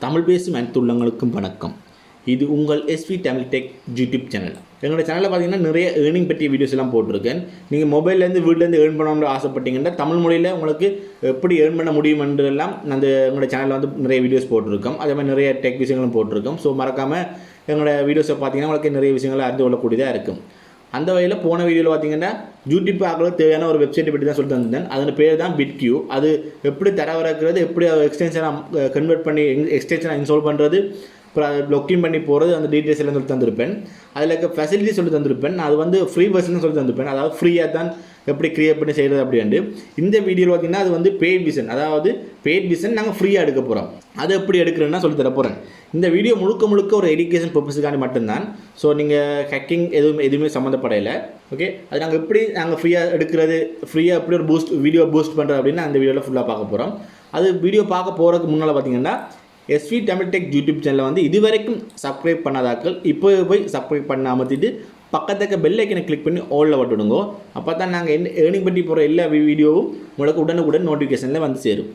தமிழ் பேசும் அனைத்து உள்ளங்களுக்கும் வணக்கம். இது உங்கள் SV Tamil tech YouTube channel. எங்களோட சேனலில் பார்த்தீங்கன்னா நிறைய ஏர்னிங் பற்றிய வீடியோஸ் எல்லாம் போட்டிருக்கேன். நீங்கள் மொபைல்லேருந்து வீட்டிலேருந்து ஏர்ன் பண்ணணும்னு ஆசைப்பட்டீங்கன்னா தமிழ் மொழியில் உங்களுக்கு எப்படி ஏர்ன் பண்ண முடியும் என்றெல்லாம் அந்த எங்களோட சேனலில் வந்து நிறைய வீடியோஸ் போட்டிருக்கோம். அதே மாதிரி நிறைய டெக் விஷயங்களும் போட்டிருக்கோம். ஸோ மறக்காமல் எங்களோட வீடியோஸை பார்த்தீங்கன்னா உங்களுக்கு நிறைய விஷயங்களை அறிந்து கொள்ளக்கூடியதாக இருக்கும். அந்த வகையில் போன வீடியோவில் பார்த்தீங்கன்னா யூடியூப் ஆக்களுக்கு தேவையான ஒரு வெப்சைட்டை பற்றி தான் சொல்லி தந்திருந்தேன். அதன் பேர் தான் vidIQ. அது எப்படி தரவிறக்கிறது, எப்படி எக்ஸ்டென்ஷனாக கன்வெர்ட் பண்ணி எக்ஸ்டென்ஷனாக இன்ஸ்டால் பண்ணுறது, அப்புறம் அதை லொக்கின் பண்ணி போகிறது, அந்த டீட்டெயில்ஸ் எல்லாம் சொல்லி தந்திருப்பேன். அதில் இருக்க ஃபெசிலிட்டி சொல்லி தந்திருப்பேன். அது வந்து ஃப்ரீ வெர்ஷன் சொல்லி தந்திருப்பேன். அதாவது ஃப்ரீயாக தான் எப்படி க்ரியேட் பண்ணி செய்கிறது அப்படின்ட்டு. இந்த வீடியோவில் பார்த்தீங்கன்னா அது வந்து பெய்ட் விஷன், அதாவது பெய்ட் விஷன் நாங்கள் ஃப்ரீயாக எடுக்க போகிறோம். அது எப்படி எடுக்கிறேன்னா சொல்லி தர போகிறேன். இந்த வீடியோ முழுக்க ஒரு எஜுகேஷன் பர்பஸுக்காண்டி மட்டும்தான். ஸோ நீங்கள் ஹேக்கிங் எதுவுமே சம்மந்தப்படையில. ஓகே, அது நாங்கள் எப்படி ஃப்ரீயாக எடுக்கிறது, ஃப்ரீயாக எப்படி ஒரு வீடியோ பூஸ்ட் பண்ணுறது அப்படின்னு அந்த வீடியோவில் ஃபுல்லாக பார்க்க போகிறோம். அது வீடியோ பார்க்க போகிறதுக்கு முன்னால் பார்த்தீங்கன்னா எஸ்வி தமிழ் டெக் யூடியூப் சேனலில் வந்து இதுவரைக்கும் சப்ஸ்கிரைப் பண்ணாதாக்கள் இப்போ போய் சப்ஸ்கிரைப் பண்ண அமர்த்திட்டு பக்கத்துக்கு பெல் ஐக்கனை கிளிக் பண்ணி ஆல்ல விட்டுடுங்க. அப்போ தான் நாங்கள் ஏர்னிங் பண்ணி போகிற எல்லா வீடியோவும் உங்களுக்கு உடனுக்குடன் நோட்டிஃபிகேஷனில் வந்து சேரும்.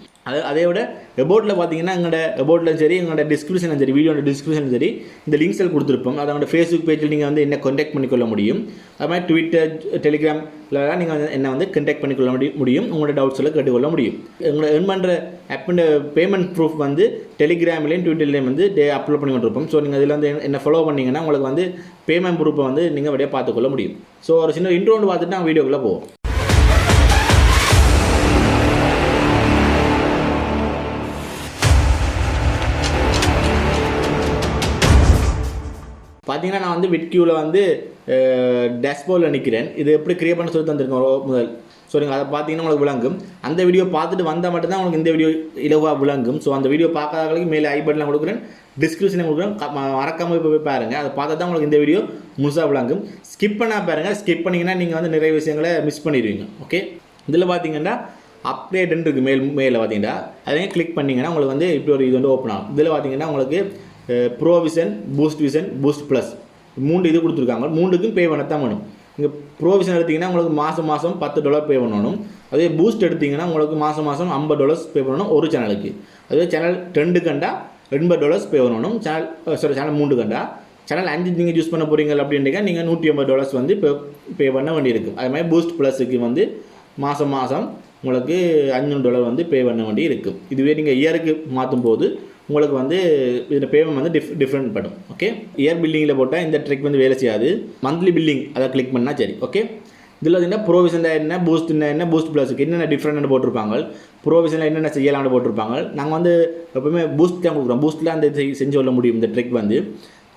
அதை விட அபவுட்டில் பார்த்தீங்கன்னா எங்களோட அபவுட்லையும் சரி, எங்களோட டிஸ்கிரிப்ஷனும் சரி, வீடியோட டிஸ்கிரிப்ஷனும் சரி, இந்த லிங்க்ஸ் எல்லாம் கொடுத்துருப்போம். அதோட ஃபேஸ்புக் பேஜில் நீங்கள் வந்து என்ன கான்டாக்ட் பண்ணிக்கொள்ள முடியும். அது மாதிரி ட்விட்டர், டெலிகிராம்லாம் நீங்கள் வந்து என்ன வந்து கான்டாக்ட் பண்ணிக்கொள்ள முடியும். உங்களோட டவுட்ஸ் எல்லாம் கேட்டுக்கொள்ள முடியும். உங்களை ஏர்ன் பண்ணுற ஆப்பின் பேமெண்ட் ப்ரூஃப் வந்து டெலிகிராம்லேயும் ட்விட்டர்லேயும் வந்து அப்லோட் பண்ணி கொண்டிருப்போம். ஸோ நீங்கள் அதில் வந்து என்ன ஃபாலோ பண்ணிங்கன்னா உங்களுக்கு வந்து பேமெண்ட் ப்ரூஃபை வந்து நீங்கள் அப்படியே பார்த்துக்கொள்ள முடியும். ஸோ ஒரு சின்ன இன்ட்ரோன்னு பார்த்துட்டு நாங்கள் வீடியோக்குள்ளே போவோம். பார்த்தீங்கன்னா நான் வந்து vidIQவில் வந்து டேஷ்போர்டில் நிற்கிறேன். இது எப்படி கிரியேட் பண்ண சொல்லி தந்திருக்கோம் முதல். ஸோ நீங்கள் அதை பார்த்தீங்கன்னா உங்களுக்கு விளங்கும். அந்த வீடியோ பார்த்துட்டு வந்தால் மட்டும்தான் உங்களுக்கு இந்த வீடியோ இலவாக விளங்கும். ஸோ அந்த வீடியோ பார்க்காதவங்களுக்கு மேலே ஐ பட்டனில் கொடுக்குறேன், டிஸ்கிரிப்ஷனில் கொடுக்குறேன். மறக்காமல் இப்போ போய் பாருங்கள். அதை பார்த்தா தான் உங்களுக்கு இந்த வீடியோ முழுசாக விளங்கும். ஸ்கிப் பண்ணால் பாருங்கள். ஸ்கிப் பண்ணிங்கன்னா நீங்கள் வந்து நிறைய விஷயங்களை மிஸ் பண்ணிடுவீங்க. ஓகே, இதில் பார்த்தீங்கன்னா அப்டேட்னு இருக்குது. மேலே பார்த்தீங்கன்னா அதையும் கிளிக் பண்ணிங்கன்னா உங்களுக்கு வந்து இப்படி ஒரு இது வந்து ஓப்பன் ஆகும். இதில் பார்த்தீங்கன்னா உங்களுக்கு bro vision, boost vision, boost plus 3 இது கொடுத்துருக்காங்க. 3க்கும் பே பண்ண தான் வேணும். நீங்கள் ப்ரோ விஷன் எடுத்திங்கன்னா உங்களுக்கு மாதம் $10 பே பண்ணணும். அதே பூஸ்ட் எடுத்திங்கன்னா உங்களுக்கு மாதம் $50 பே பண்ணணும் ஒரு சேனலுக்கு. அதே சேனல் 2 கண்டா $80 பே பண்ணணும். சேனல் 3 கண்டா, சேனல் 5 நீங்கள் யூஸ் பண்ண போகிறீங்க அப்படின்ட்டு நீங்கள் $150 வந்து பே பண்ண வேண்டியிருக்கும். அது மாதிரி பூஸ்ட் ப்ளஸுக்கு வந்து மாதம் உங்களுக்கு $500 வந்து பே பண்ண வேண்டி இருக்கும். இதுவே நீங்கள் இயருக்கு மாற்றும் போது உங்களுக்கு வந்து இதில் பேமெண்ட் வந்து டிஃப்ரெண்ட் படும். ஓகே, இயர் பில்லிங்கில் போட்டால் இந்த ட்ரிக் வந்து வேலை செய்யாது. மந்த்லி பில்லிங் அதை கிளிக் பண்ணால் சரி. ஓகே, இதில் பார்த்தீங்கன்னா ப்ரோவிஷன் என்ன, பூஸ்ட் என்ன, பூஸ்ட் ப்ளஸுக்கு என்னென்ன டிஃப்ரெண்ட்னு போட்டிருப்பாங்க. ப்ரோவிஷனில் என்னென்ன செய்யலாம்னு போட்டிருப்பாங்க. நாங்கள் வந்து எப்பவுமே பூஸ்ட் தான் கொடுக்குறோம். பூஸ்ட்டில் அந்த செஞ்சு கொள்ள முடியும். இந்த ட்ரிக் வந்து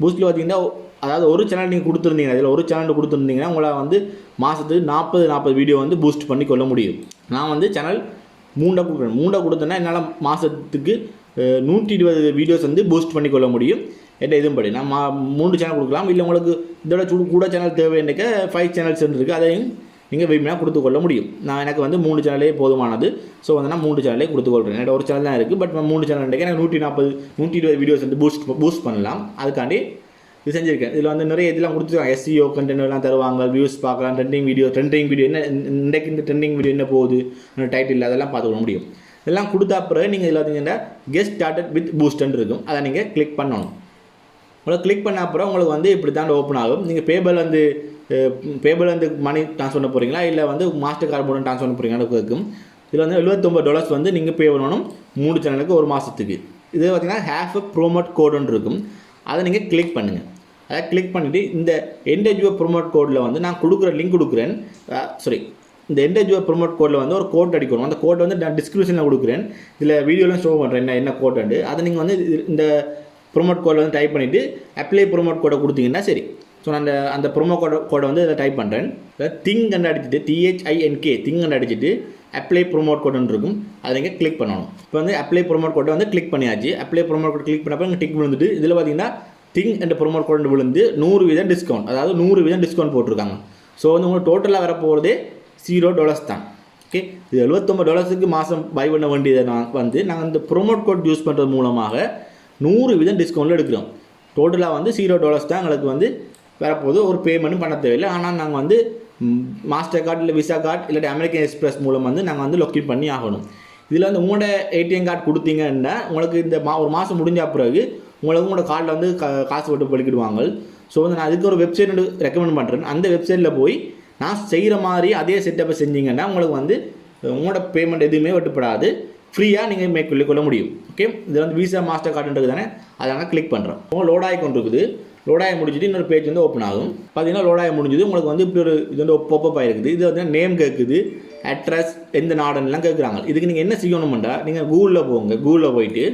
பூஸ்ட்டில் பார்த்தீங்கன்னா அதாவது ஒரு சேனல் நீங்கள் கொடுத்துருந்தீங்க, அதில் ஒரு சேனல் கொடுத்துருந்தீங்கன்னா உங்களால் வந்து மாதத்துக்கு 40 வீடியோ வந்து பூஸ்ட் பண்ணி கொள்ள முடியும். நான் வந்து சேனல் 3 கொடுக்குறேன். 3 கொடுத்தேன்னா என்னால் மாதத்துக்கு 120 வீடியோஸ் வந்து பூஸ்ட் பண்ணி கொள்ள முடியும். என்ன இதுவும் படி நான் 3 சேனல் கொடுக்கலாம். இல்லை உங்களுக்கு இதோட கூட சேனல் தேவைன்னுக்க 5 சேனல்ஸ் இருக்குது. அதையும் நீங்கள் விரும்பினா கொடுத்துக்கொள்ள முடியும். எனக்கு வந்து 3 சேனலே போதுமானது. ஸோ வந்து நான் 3 சேனலே கொடுத்துக்கொள்கிறேன். என்னோட ஒரு சேனல் தான் இருக்குது. பட் 3 சேனல் எனக்கு 120 வீடியோஸ் வந்து பூஸ்ட் பண்ணலாம். அதுக்காண்டி இது செஞ்சுருக்கேன். இதில் வந்து நிறைய இதெல்லாம் கொடுத்துருக்காங்க. SEO கண்டென்ட் எல்லாம் தருவாங்க. வியூஸ் பார்க்கலாம். ட்ரெண்டிங் வீடியோ என்ன இன்றைக்கு இந்த ட்ரெண்டிங் வீடியோ என்ன போகுது, டைட்டில் அதெல்லாம் பார்த்துக்கொள்ள முடியும். இதெல்லாம் கொடுத்தா பிறகு நீங்கள் இதில் பார்த்தீங்கன்னா கெட் ஸ்டார்டட் வித் பூஸ்ட்ன்னு இருக்கும். அதை நீங்கள் கிளிக் பண்ணணும். உங்களுக்கு கிளிக் பண்ண அப்புறம் உங்களுக்கு வந்து இப்படி தான் ஓப்பன் ஆகும். நீங்கள் பேபல் வந்து மணி ட்ரான்ஸ்ஃபர் பண்ண போகிறீங்களா, இல்லை வந்து மாஸ்டர் கார்டு மூலம் ட்ரான்ஸ்ஃபர் பண்ண போகிறீங்கன்னு இருக்கும். இதில் வந்து $79 வந்து நீங்கள் பே பண்ணணும் 3 சேனலுக்கு ஒரு மாதத்துக்கு. இது பார்த்தீங்கன்னா ஹேஃப் ப்ரோமோட் கோடுன்னு இருக்கும். அதை நீங்கள் கிளிக் பண்ணுங்கள். அதை கிளிக் பண்ணிவிட்டு இந்த என்டேஜுவ ப்ரோமோட் கோடில் வந்து நான் கொடுக்குற லிங்க் கொடுக்குறேன். இந்த என்டேஜுவ ப்ரோமோட் கோடில் வந்து ஒரு கோட் அடிக்கணும். அந்த கோட் வந்து நான் டிஸ்கிரிப்ஷனில் கொடுக்குறேன். இதில் வீடியோலாம் ஷோ பண்ணுறேன் என்ன கோட் உண்டு. அதை நீங்கள் வந்து இந்த ப்ரோமோட் கோடில் வந்து டைப் பண்ணிவிட்டு அப்ளை ப்ரோமோட் கோடை கொடுத்தீங்கன்னா சரி. ஸோ நான் அந்த ப்ரோமோ கோடை வந்து இதை டைப் பண்ணுறேன். திங் கண்டு அடிச்சுட்டு THINK திங் கண்டு அடிச்சுட்டு அப்ளை ப்ரோமோட் கோடுன்னு இருக்கும். அதை நீங்கள் கிளிக் பண்ணணும். இப்போ வந்து அப்ளை ப்ரோமோட் கோடை வந்து கிளிக் பண்ணியாச்சு. அப்ளை ப்ரோமோட் கோட் கிளிக் பண்ணப்போ டிக் விழுந்துட்டு இதில் பார்த்தீங்கன்னா திங் என்ற ப்ரோமோட் கோட் விழுந்து 100% டிஸ்கவுண்ட், அதாவது 100% டிஸ்கவுண்ட் போட்டிருக்காங்க. ஸோ வந்து உங்களுக்கு டோட்டலாக வரப்போகிறதே $0 தான். ஓகே, இது $79 மாதம் பை பண்ண வேண்டியதை வந்து நாங்கள் இந்த ப்ரோமோட் கோட் யூஸ் பண்ணுறது மூலமாக 100% டிஸ்கவுண்ட்டில் எடுக்கிறோம். டோட்டலாக வந்து $0 தான் எங்களுக்கு வந்து வரப்போது. ஒரு பேமெண்ட்டும் பண்ண தேவையில்லை. ஆனால் நாங்கள் வந்து மாஸ்டர் கார்டு இல்லை விசா கார்டு இல்லாட்டி அமெரிக்கன் எக்ஸ்பிரஸ் மூலம் வந்து நாங்கள் வந்து லொக்கேட் பண்ணி ஆகணும். இதில் வந்து உங்களோட ஏடிஎம் கார்டு கொடுத்தீங்கன்னா உங்களுக்கு இந்த ஒரு மாதம் முடிஞ்ச பிறகு உங்களுக்கு உங்களோட கார்டில் வந்து காசு போட்டு பழிக்கிடுவாங்க. ஸோ வந்து நான் அதுக்கு ஒரு வெப்சைட் ரெக்கமெண்ட் பண்ணுறேன். அந்த வெப்சைட்டில் போய் நான் செய்கிற மாதிரி அதே செட்டப்பை செஞ்சிங்கன்னா உங்களுக்கு வந்து உங்களோட பேமெண்ட் எதுவுமே வெட்டுப்படாது, ஃப்ரீயாக நீங்கள் மேக் கொள்ள முடியும். ஓகே, இதில் வந்து விசா மாஸ்டர் கார்டுன்றது தானே, அதை நாங்கள் கிளிக் பண்ணுறோம். உங்களுக்கு லோட் ஆகி கொண்டு இருக்குது. லோட் ஆகி முடிஞ்சுட்டு இன்னொரு பேஜ் வந்து ஓப்பன் ஆகும். பார்த்தீங்கன்னா லோட் ஆகி முடிஞ்சது. உங்களுக்கு வந்து இப்படி ஒரு இது வந்து பாப்பப் ஆகிருக்குது. இது வந்து நேம் கேட்குது, அட்ரஸ், எந்த நாடுலாம் கேட்குறாங்க. இதுக்கு நீங்கள் என்ன செய்யணுமெண்டா, நீங்கள் கூகுளில் போங்க. கூகுளில் போயிட்டு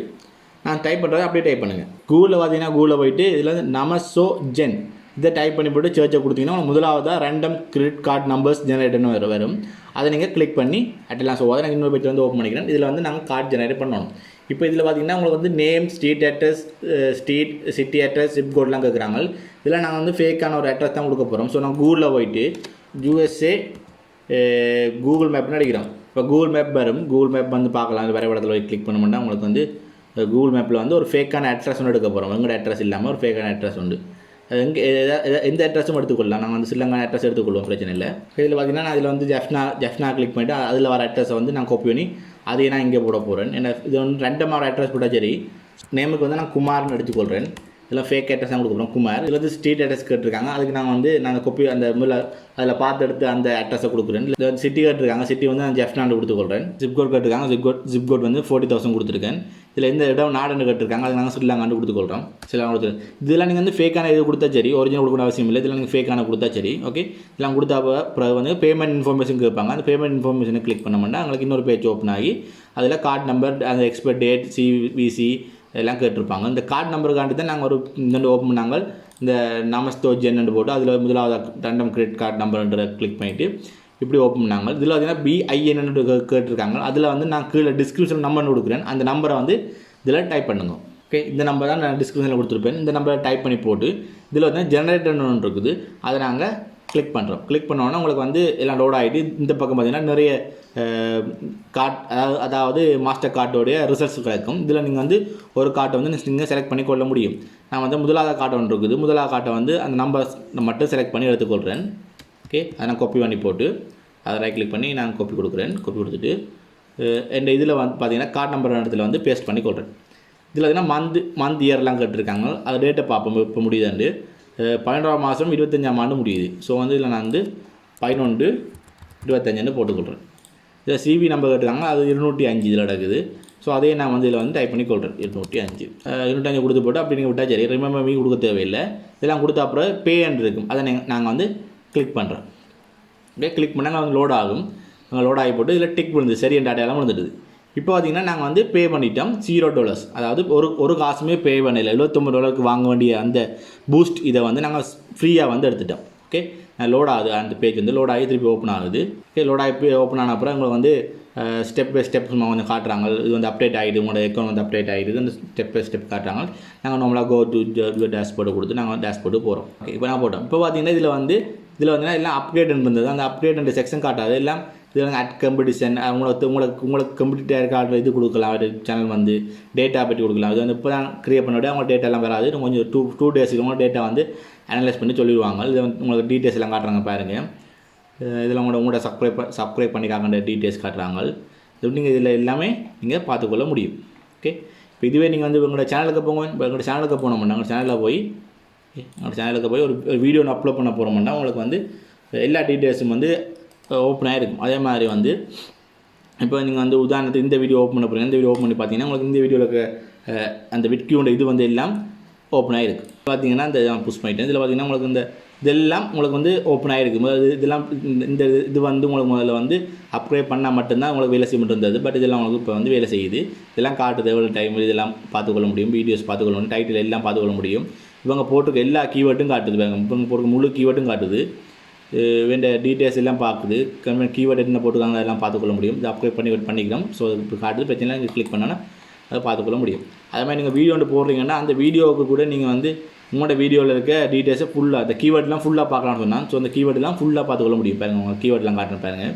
நான் டைப் பண்ணுறது அப்படியே டைப் பண்ணுங்கள். கூகுளில் பார்த்தீங்கன்னா கூகுளில் போயிட்டு இதில் வந்து 𝐂𝐎𝐍𝐻 இதை டைப் பண்ணி போட்டு சர்ச்சை கொடுத்தீங்கன்னா முதலாவதாக ரேண்டம் கிரெடிட் கார்டு நம்பர்ஸ் ஜெனரேட்டர்னு வரும். அதை நீங்கள் கிளிக் பண்ணி அட்டெல்லாம். ஸோ அதை நான் இன்னொரு பேஜ் வந்து ஓப்பன் பண்ணிக்கிறேன். இதில் வந்து நாங்கள் கார்டு ஜெனரேட் பண்ணணும். இப்போ இதில் பார்த்தீங்கன்னா உங்களுக்கு வந்து name, street address, city address, zip கோட்லாம் கேட்குறாங்க. இதில் நாங்கள் வந்து ஃபேக்கான ஒரு அட்ரஸ் தான் கொடுக்க போகிறோம். ஸோ நான் கூகுளில் போயிட்டு USA கூகுள் மேப்னு அடிக்கிறோம். இப்போ கூகுள் மேப் வரும். கூகுள் மேப் வந்து பார்க்கலாம். அந்த வரைபடத்தில் போய் கிளிக் பண்ணோம்னா உங்களுக்கு வந்து கூகுள் மேப்பில் வந்து ஒரு ஃபேக்கான அட்ரஸ் ஒன்று எடுக்க போகிறோம். எங்களோட அட்ரஸ் இல்லாமல் ஒரு ஃபேக்கான அட்ரஸ் உண்டு. எங்கே எந்த அட்ரஸும் எடுத்துக்கொள்ளலாம். நாங்கள் வந்து ஸ்ரீலங்கான அட்ரஸ் எடுத்துக்கொள்வோம், பிரச்சனை இல்லை. இதில் பார்த்தீங்கன்னா நான் அதில் வந்து ஜெஃப்னா கிளிக் பண்ணிவிட்டு அதில் வர அட்ரஸை வந்து நான் காப்பி பண்ணி அதையே நான் இங்கே போட போகிறேன். ஏன்னா இது வந்து ரெண்டமாக அட்ரஸ் போட்டால் சரி. நேமுக்கு வந்து நான் குமார்னு எடுத்துக்கொள்கிறேன். இதெல்லாம் ஃபேக் அட்ரஸ் தான் கொடுக்குறோம், குமார். இதில் வந்து ஸ்ட்ரீட் அட்ரஸ் கேட்டிருக்காங்க. அதுக்கு நான் வந்து நாங்கள் காப்பி அந்த அதில் பார்த்து எடுத்து அந்த அட்ரஸை கொடுக்குறேன். இதில் வந்து சிட்டி கேட்டிருக்காங்க. சிட்டி வந்து நான் ஜெஃப்னாண்டு கொடுத்துக்கொள்கிறேன். ஜிப் கோட் கேட்டிருக்காங்க. ஜிப் கோட் வந்து 40,000 கொடுத்துருக்கேன். இதில் எந்த இடம் நாடுன்னு கேட்டிருக்காங்க. அது நாங்கள் ஸ்ரீலங்காண்டு கொடுத்துக்கொள்கிறோம். ஸ்ரீலங்கா கொடுத்துருக்கோம். இதெல்லாம் நீங்கள் வந்து ஃபேக்கான இது கொடுத்தா சரி, ஒரிஜினல் கொடுக்கணும் அவசியம் இல்லை. இதெல்லாம் நீங்கள் ஃபேக்கான கொடுத்தா சரி. ஓகே, இதெல்லாம் கொடுத்தா பிறகு வந்து பேமெண்ட் இன்ஃபர்மேஷன் கேட்பாங்க. அந்த பேமெண்ட் இன்ஃபர்மேஷனை கிளிக் பண்ணோம்னா உங்களுக்கு இன்னொரு பேஜ் ஓப்பன் ஆகி அதில் கார்டு நம்பர், அந்த எக்ஸ்பைரி டேட், CVC எல்லாம் கேட்டிருப்பாங்க. இந்த கார்டு நம்பருக்காண்டி தான் நாங்கள் ஒரு இந்த ஓப்பன் பண்ணாங்க. இந்த 𝐿𝐶𝐓𝐀𝐂𝐓 போட்டு அதில் முதலாவது ரேண்டம் கிரெடிட் கார்டு நம்பர்ன்ற கிளிக் பண்ணிவிட்டு இப்படி ஓப்பன் பண்ணாங்க. இதில் பார்த்தீங்கன்னா BIN கேட்டிருக்காங்க. அதில் வந்து நான் கீழே டிஸ்கிரிப்ஷன் நம்பர் கொடுக்குறேன். அந்த நம்பரை வந்து இதில் டைப் பண்ணுங்க. ஓகே, இந்த நம்பர் தான் நான் டிஸ்கிரிப்ஷனில் கொடுத்துருப்பேன். இந்த நம்பரை டைப் பண்ணி போட்டு இதில் வந்து ஜெனரேட்டர்னு ஒன்று இருக்குது. அதை நாங்கள் கிளிக் பண்ணுறோம். கிளிக் பண்ணோன்னா உங்களுக்கு வந்து எல்லாம் லோட் ஆகிட்டு இந்த பக்கம் பார்த்திங்கன்னா நிறைய அதாவது மாஸ்டர் கார்டோடைய ரிசல்ட்ஸ் கிடைக்கும். இதில் நீங்கள் வந்து ஒரு கார்டை வந்து நீங்கள் செலக்ட் பண்ணி கொள்ள முடியும். நான் வந்து முதலாவது கார்டு ஒன்று இருக்குது. முதலாவது கார்டை வந்து அந்த நம்பர்ஸ் மட்டும் செலக்ட் பண்ணி எடுத்துக்கொள்கிறேன். ஓகே, அதை நான் காப்பி பண்ணி போட்டு அதை ரைட் கிளிக் பண்ணி நான் காப்பி கொடுக்குறேன். காப்பி கொடுத்துட்டு என் இதில் வந்து பார்த்தீங்கன்னா கார்டு நம்பர் இடத்துல வந்து பேஸ்ட் பண்ணி கொள்கிறேன். இதில் பார்த்தீங்கன்னா மந்த் இயர்லாம் கேட்டிருக்காங்க. அது டேட்டை பார்ப்போம் இப்போ முடியுதாண்டு. 12ஆம் மாதம் 25ஆம் ஆண்டு முடியுது. ஸோ வந்து இதில் நான் வந்து 11/25 போட்டுக்கொள்கிறேன். இதில் CV நம்பர் கேட்டிருக்காங்க. அது 205 இதில் நடக்குது. ஸோ அதே நான் வந்து இதில் வந்து டைப் பண்ணி கொள்கிறேன். 205 கொடுத்து போட்டு அப்படி நீங்கள் விட்டால் சரி. ரிமெம்பர் மீ கொடுக்க தேவையில்லை. இதெல்லாம் கொடுத்த அப்புறம் பே அண்ட் இருக்கும். அதை நாங்கள் வந்து கிளிக் பண்ணுறோம். அப்படியே கிளிக் பண்ணால் வந்து லோட் ஆகும். லோட் ஆகி போட்டு இதில் டிக் விழுந்து சரி என் டேட்டாலாம் விழுந்துடுது. இப்போ பார்த்திங்கன்னா நாங்கள் வந்து பே பண்ணிட்டோம் $0. அதாவது ஒரு காசுமே பே பண்ணல. $79 வாங்க வேண்டிய அந்த பூஸ்ட் இதை வந்து நாங்கள் ஃப்ரீயாக வந்து எடுத்துட்டோம். ஓகே, லோட் ஆகுது. அந்த பேஜ் வந்து லோட் ஆகி திருப்பி ஓப்பன் ஆகுது. ஓகே, லோட் ஆகி ஓப்பன் ஆன அப்புறம் உங்களுக்கு வந்து ஸ்டெப் பை ஸ்டெப் கொஞ்சம் காட்டுறாங்க. இது வந்து அப்டேட் ஆகிடுது, உங்களோட அக்கௌண்ட் வந்து அப்டேட் ஆகிடுது. அந்த ஸ்டெப் பை ஸ்டெப் காட்டுறாங்க. நாங்கள் நார்மலாக கோ டு டேஷ்போர்டு கொடுத்து நாங்கள் டேஷ்போர்டு போகிறோம். ஓகே, இப்போ நான் போட்டோம். இப்போ பார்த்தீங்கன்னா இதில் வந்து எல்லாம் அப்டேட் இருந்தது. அந்த அப்டேட் செக்ஷன் காட்டாது. எல்லாம் இதில் வந்து அட் காம்படிஷன், உங்களுக்கு கம்ப்ளீட்டாக இருக்க இது கொடுக்கலாம். ஒரு சேனல் வந்து டேட்டா பற்றி கொடுக்கலாம். இது வந்து இப்போ தான் க்ரியேட் பண்ண விட அவங்க டேட்டாலாம் வராது. கொஞ்சம் டூ டேஸுக்கு உங்களோட டேட்டா வந்து அனலைஸ் பண்ணி சொல்லிடுவாங்க. இது வந்து உங்களுக்கு டீட்டெயில்ஸ் எல்லாம் காட்டுறாங்க பாருங்கள். இதில் உங்களோட சப்ஸ்கிரைப் பண்ணிக்காங்க டீட்டெயில்ஸ் காட்டுறாங்க. இது நீங்கள் இதில் எல்லாமே நீங்கள் பார்த்துக்கொள்ள முடியும். ஓகே, இப்போ இதுவே நீங்கள் வந்து உங்களோட சேனலுக்கு போங்க. உங்களோட சேனலுக்கு போனோம்னா உங்கள் சேனலில் போய் ஒரு வீடியோ ஒன்று அப்லோட் பண்ண போகிறோம்னா உங்களுக்கு வந்து எல்லா டீட்டெயில்ஸும் வந்து ஓப்பன் ஆகிருக்கும். அதே மாதிரி வந்து இப்போ நீங்கள் வந்து உதாரணத்துக்கு இந்த வீடியோ ஓப்பன் பண்ண போகிறீங்க. இந்த வீடியோ ஓப்பன் பண்ணி பார்த்தீங்கன்னா உங்களுக்கு இந்த வீடியோவில் அந்த vidIQ இது வந்து எல்லாம் ஓப்பன் ஆகிருக்கு. பார்த்தீங்கன்னா இந்த புஷ் பண்ணிட்டேன். இதில் பார்த்தீங்கன்னா உங்களுக்கு இதெல்லாம் உங்களுக்கு வந்து ஓப்பன் ஆகிருக்கு. இதெல்லாம் இது வந்து உங்களுக்கு முதல்ல வந்து அப்கிரேட் பண்ணால் மட்டும்தான் உங்களுக்கு வேலை செய்ய இருந்தது. பட் இதெல்லாம் உங்களுக்கு இப்போ வந்து வேலை செய்யுது. இதெல்லாம் காட்டுது எவ்வளோ டைம் இதெல்லாம் பார்த்துக்கொள்ள முடியும். வீடியோஸ் பார்த்துக்கொள்ள முடியும். டைட்டில் எல்லாம் பார்த்துக்கொள்ள முடியும். இவங்க போட்டிருக்க எல்லா கீவேர்டும் காட்டுது. இவங்க போட்டிருக்க முழு கீவேர்டும் காட்டுது. வேண்டிய டீட்டெயில்ஸ் எல்லாம் பார்க்குது. கீவேர்டு என்ன போட்டுருக்காங்க அதெல்லாம் பார்த்துக்கொள்ள முடியும். இது அப்கிரேட் பண்ணிக்கிறோம். ஸோ இப்போ காட்டுது. பிரச்சனை இங்கே கிளிக் பண்ணோன்னா அதை பார்த்துக்கொள்ள முடியும். அதே மாதிரி நீங்கள் வீடியோ ஒன்று போடுறீங்கன்னா அந்த வீடியோவுக்கு கூட நீங்கள் வந்து உங்களோட வீடியோவில் இருக்க டீட்டெயில்ஸை ஃபுல்லாக அந்த கீவேர்ட்லாம் ஃபுல்லாக பார்க்கலாம்னு சொன்னால் ஸோ அந்த கீவேர்டெலாம் ஃபுல்லாக பார்த்துக்கொள்ள முடியும். பாருங்கள் உங்கள் கீவேர்ட்லாம் காட்டுறேன் பாருங்கள்.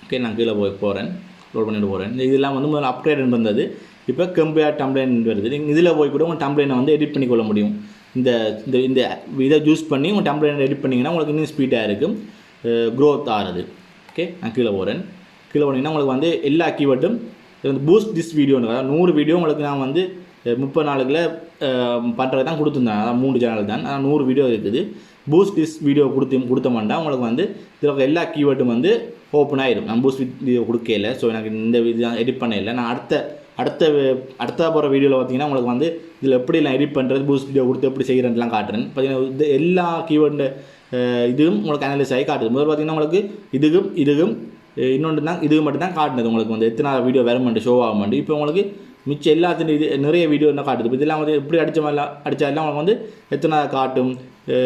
ஓகே, நான் கீழே போகிறேன். லோட் பண்ணிட்டு போகிறேன். இதெல்லாம் வந்து முதல்ல அப்கிரேட் இருந்தது. இப்போ கம்பேர் டம்ப்ளைன் வருது. நீங்கள் இதில் போய் கூட உங்கள் டம்ப்ளைனை வந்து எடிட் பண்ணிக்கொள்ள முடியும். இந்த இந்த இதை யூஸ் பண்ணி உங்கள் டம்ப்ளைனை எடிட் பண்ணிங்கன்னா உங்களுக்கு இன்னும் ஸ்பீடாக இருக்கும், க்ரோத் ஆகுது. ஓகே, நான் கீழே போகிறேன். கீழே போனீங்கன்னா உங்களுக்கு வந்து எல்லா கீவேர்டும் வந்து பூஸ்ட் திஸ் வீடியோன்னு, அதாவது 100 வீடியோ உங்களுக்கு நான் வந்து 30 நாளுக்குள்ள பண்ணுறது தான் கொடுத்துருந்தேன். அதான் 3 சேனல் தான், அதான் 100 வீடியோ இருக்குது. பூஸ்ட் திஸ் வீடியோ கொடுத்தோம்னா உங்களுக்கு வந்து இதில் எல்லா கீவேர்டும் வந்து ஓப்பன் ஆகிடும். நான் பூஸ்ட் வீடியோ கொடுக்கல, ஸோ எனக்கு இந்த வீடியோ எடிட் பண்ண இல்லை. நான் அடுத்த போகிற வீடியோவில் பார்த்தீங்கன்னா உங்களுக்கு வந்து இதில் எப்படிலாம் எடிட் பண்ணுறது, பூஸ்ட் வீடியோ கொடுத்து எப்படி செய்கிறேன்லாம் காட்டுறேன். பார்த்தீங்கன்னா இது எல்லா கீவேர்டு இதுவும் உங்களுக்கு அனலைஸ் ஆகி காட்டுது. முதல்ல பார்த்தீங்கன்னா உங்களுக்கு இதுவும் இன்னொன்று தான், இதுக்கு மட்டும் தான் காட்டுனது உங்களுக்கு வந்து எத்தனை வீடியோ வரமாட்டு ஷோ ஆக மாட்டேன். இப்போ உங்களுக்கு மிச்சம் எல்லாத்தையும் இது நிறைய வீடியோ என்ன காட்டுது. இப்போ இதெல்லாம் வந்து எப்படி அடித்தாலும் உங்களுக்கு வந்து எத்தனை காட்டும்,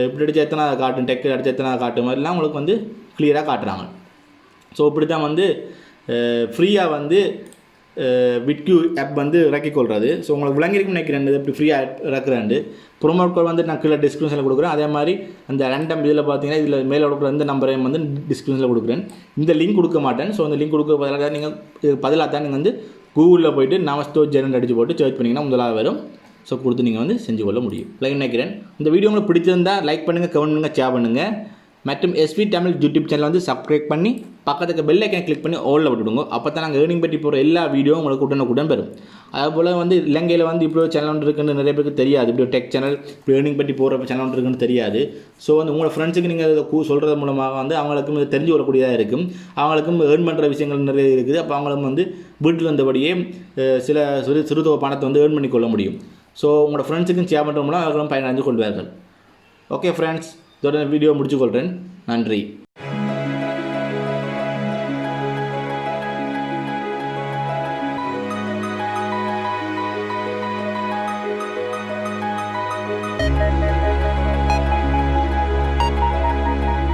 இப்படி அடித்தா எத்தனை காட்டும், டெக்கு அடித்தா எத்தனை காட்டும், மாதிரிலாம் உங்களுக்கு வந்து கிளியராக காட்டுறாங்க. ஸோ இப்படி தான் வந்து ஃப்ரீயாக வந்து vidIQ ஆப் வந்து இறக்கிக்கொள்கிறது. ஸோ உங்களுக்கு விளங்கிருக்குன்னு நினைக்கிறேன் இது எப்படி ஃப்ரீயாக இறக்குறேன். ப்ரோமோட் கோட் வந்து நான் கீழே டிஸ்கிரிப்ஷனில் கொடுக்குறேன். அதே மாதிரி அந்த ரேண்டம் இதில் பார்த்தீங்கன்னா இதில் மேலே கொடுக்குற இந்த நம்பரையும் வந்து டிஸ்கிரிப்ஷனில் கொடுக்குறேன். இந்த லிங்க் கொடுக்க மாட்டேன். ஸோ இந்த லிங்க் கொடுக்க பதிலாக நீங்கள் தான் நீங்கள் வந்து கூகுளில் போய்ட்டு நமஸ்தோ ஜெனரல் அடித்து போட்டு சர்ச் பண்ணிங்கன்னா முதலாக வரும். ஸோ கொடுத்து நீங்கள் வந்து செஞ்சு கொள்ள முடியும். லைக் நினைக்கிறேன். இந்த வீடியோ உங்களுக்கு பிடிச்சிருந்தால் லைக் பண்ணுங்கள், கமெண்ட் பண்ணுங்கள், ஷேர் பண்ணுங்கள். மற்றும் எஸ்வி தமிழ் யூடியூப் சேனல் வந்து சப்ஸ்கிரைப் பண்ணி பக்கத்துக்கு பெல் ஐக்கனை கிளிக் பண்ணி ஆல்ல விட்டுடுங்க. அப்போ தான் நாங்கள் ஏர்னிங் பற்றி போகிற எல்லா வீடியோவும் உங்களுக்கு உடனுக்குடன் பெறும். அதேபோல் வந்து இலங்கையில் வந்து இப்படி ஒரு சேனல் ஒன்று இருக்குன்னு நிறைய பேருக்கு தெரியாது. இப்படி ஒரு டெக் சேனல், இப்படி ஏர்னிங் பற்றி போகிற சேனல் ஒன்று இருக்குன்னு தெரியாது. ஸோ வந்து உங்களோட ஃப்ரெண்ட்ஸுக்கு நீங்கள் இதை சொல்கிறது மூலமாக வந்து அவங்களுக்கும் இது தெரிஞ்சு கொள்ளக்கூடியதாக இருக்கும். அவங்களுக்கும் ஏர்ன் பண்ணுற விஷயங்கள் நிறைய இருக்குது. அப்போ அவங்களும் வந்து வீட்டில் இருந்தபடியே சிறுதொகை பணத்தை வந்து ஏர்ன் பண்ணிக்கொள்ள முடியும். ஸோ உங்களோட ஃப்ரெண்ட்ஸுக்கும் ஷேர் பண்ணுற மூலம் அவர்களும் பயனடைந்து கொள்வார்கள். ஓகே ஃப்ரெண்ட்ஸ், இதோட வீடியோ முடிச்சுக்கொள்கிறேன். நன்றி.